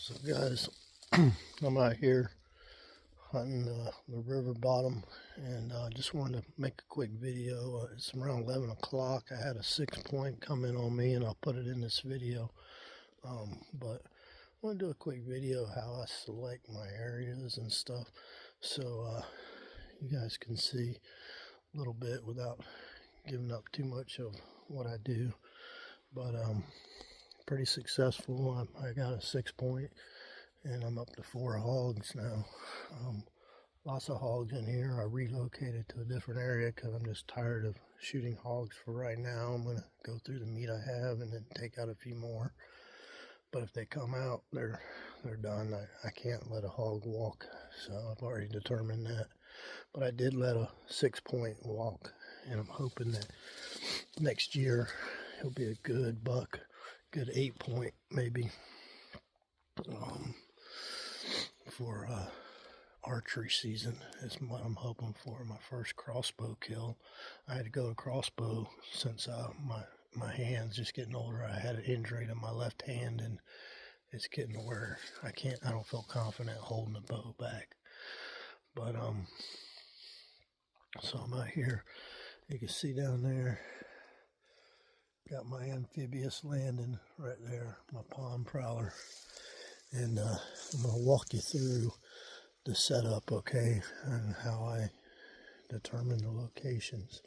So guys, I'm out here hunting the river bottom, and just wanted to make a quick video. It's around 11 o'clock. I had a 6-point come in on me, and I'll put it in this video. But I want to do a quick video of how I select my areas and stuff, so you guys can see a little bit without giving up too much of what I do. But pretty successful. I got a 6-point, and I'm up to 4 hogs now. Lots of hogs in here. I relocated to a different area because I'm just tired of shooting hogs for right now. I'm going to go through the meat I have and then take out a few more. But if they come out, they're done. I can't let a hog walk, so I've already determined that. But I did let a 6-point walk, and I'm hoping that next year he'll be a good buck, good 8-point maybe, for archery season is what I'm hoping for. My first crossbow kill. I had to go to crossbow since my hand's just getting older. I had an injury to my left hand, and it's getting to where I don't feel confident holding the bow back. But so I'm out here. You can see down there, got my amphibious landing right there, my pond prowler. And I'm going to walk you through the setup, okay, and how I determine the locations.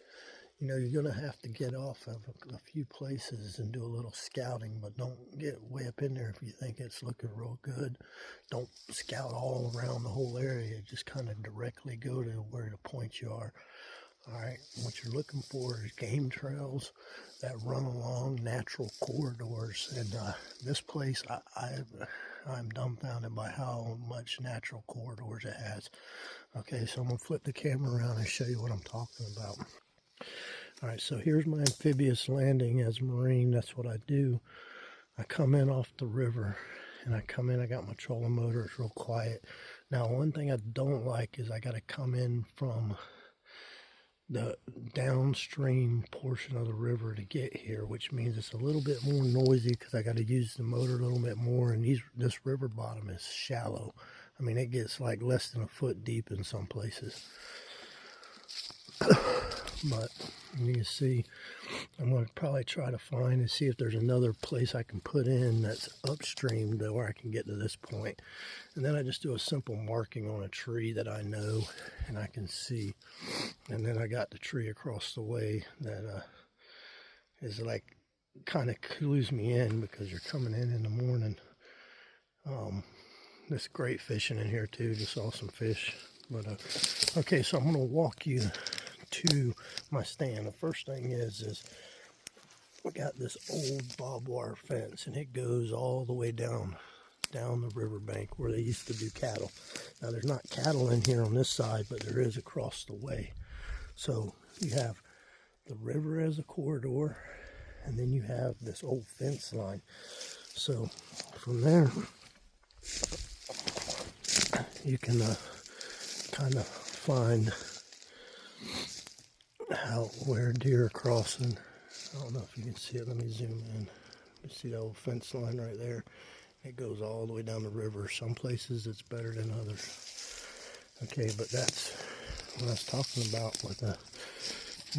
You know, you're going to have to get off of a few places and do a little scouting, but don't get way up in there if you think it's looking real good. Don't scout all around the whole area. Just kind of directly go to where the points you are. Alright, what you're looking for is game trails that run along natural corridors. And this place, I'm dumbfounded by how much natural corridors it has. Okay, so I'm going to flip the camera around and show you what I'm talking about. Alright, so here's my amphibious landing as a Marine. That's what I do. I come in off the river, and I come in, I got my trolling motor, it's real quiet. Now, one thing I don't like is I got to come in from the downstream portion of the river to get here, which means it's a little bit more noisy because I got to use the motor a little bit more, and this river bottom is shallow. I mean, it gets like less than a foot deep in some places. But you can see, I'm going to probably try to find and see if there's another place I can put in that's upstream to where I can get to this point. And then I just do a simple marking on a tree that I know and I can see. And then I got the tree across the way that is like kind of clues me in, because you're coming in the morning. There's great fishing in here too. Just saw some fish. But okay, so I'm going to walk you to my stand. The first thing is we got this old barbed wire fence, and it goes all the way down the riverbank where they used to do cattle. Now, there's not cattle in here on this side, but there is across the way. So you have the river as a corridor, and then you have this old fence line. So from there, you can kind of find where deer are crossing. I don't know if you can see it. Let me zoom in. You see the old fence line right there? It goes all the way down the river. Some places it's better than others. Okay, but that's what I was talking about with a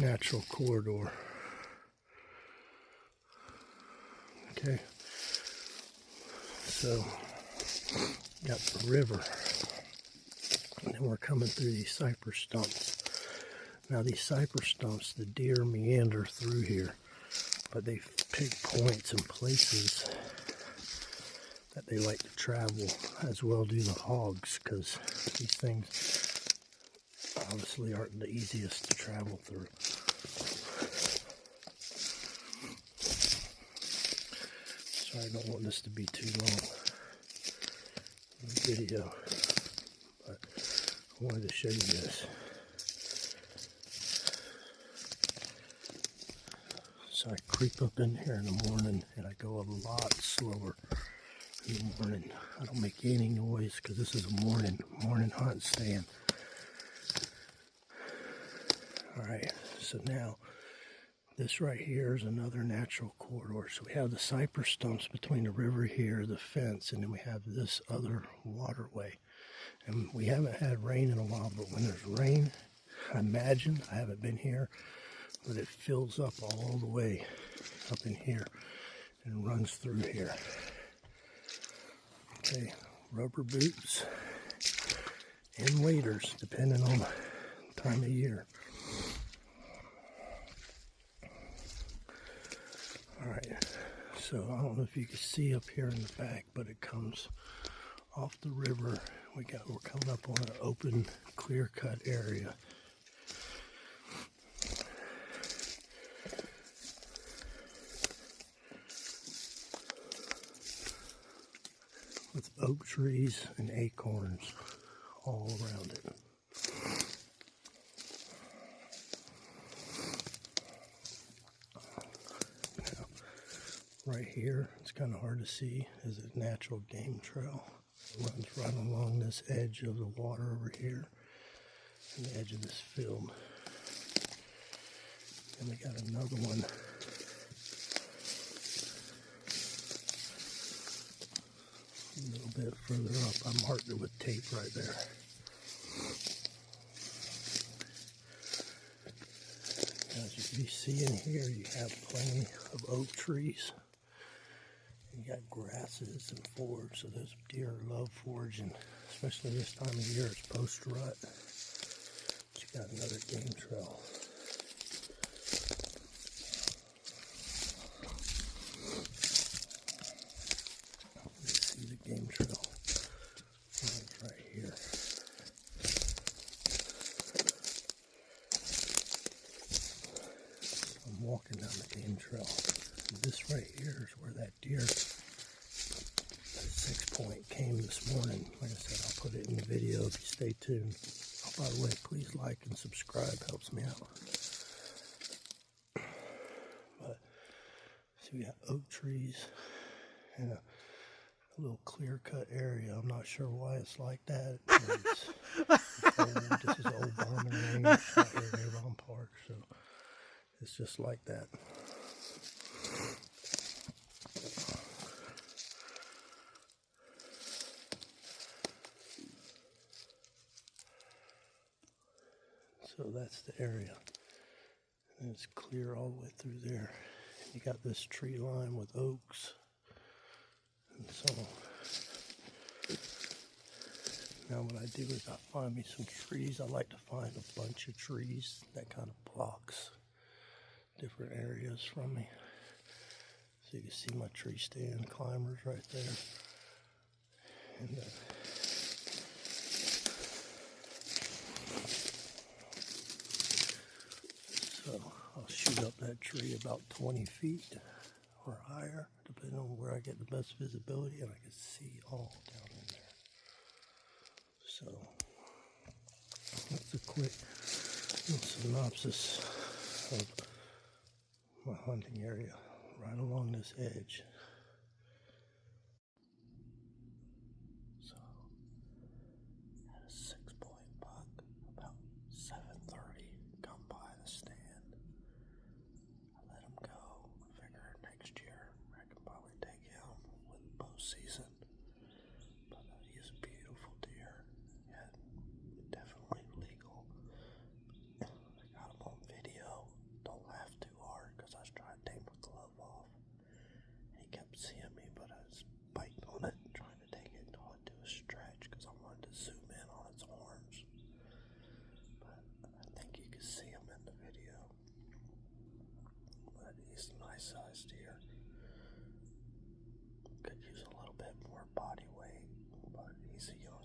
natural corridor. Okay, so got the river, and then we're coming through these cypress stumps. Now, these cypress stumps, the deer meander through here, but they pick points and places that they like to travel, as well do the hogs, because these things obviously aren't the easiest to travel through. Sorry, I don't want this to be too long video, but I wanted to show you this. So I creep up in here in the morning, and I go a lot slower in the morning. I don't make any noise because this is a morning hunt stand. Alright, so now This right here is another natural corridor. So we have the cypress stumps between the river here, the fence, and then we have this other waterway. And we haven't had rain in a while, but when there's rain, I imagine, I haven't been here, but it fills up all the way up in here and runs through here. Okay, rubber boots and waders, depending on the time of year. Alright, so I don't know if you can see up here in the back, but it comes off the river. We're coming up on an open, clear-cut area. With oak trees and acorns all around it. Now, right here, it's kind of hard to see, is a natural game trail. It runs right along this edge of the water over here, and the edge of this field. And we got another one a little bit further up. I marked it with tape right there. As you can see in here, you have plenty of oak trees. You got grasses and forage, so those deer love foraging, especially this time of year. It's post-rut. But you got another game trail. Game trail right here. I'm walking down the game trail. And this right here is where that deer, that 6-point, came this morning. Like I said, I'll put it in the video if you stay tuned. Oh, by the way, please like and subscribe, helps me out. But so we got oak trees and a little clear-cut area. I'm not sure why it's like that. It's old. This is old Barman Range out here in Avon Park, so it's just like that. So that's the area, and it's clear all the way through there. You got this tree line with oaks. And so now what I do is I find me some trees. I like to find a bunch of trees that kind of blocks different areas from me. So you can see my tree stand climbers right there. And so I'll shoot up that tree about 20 feet. Or higher, depending on where I get the best visibility, and I can see all down in there. So that's a quick little synopsis of my hunting area right along this edge. So I had a 6-point buck about 7:30 come by the stand. I let him go. Next year, I can probably take him with postseason. But he's a beautiful deer. Yeah, definitely legal. I got him on video. Don't laugh too hard because I was trying to take my glove off. And he kept seeing me, but I was biting on it, trying to take it until I do a stretch because I wanted to zoom in on its horns. But I think you can see him in the video. But he's a nice sized deer. Could use a little bit more body weight, but he's a young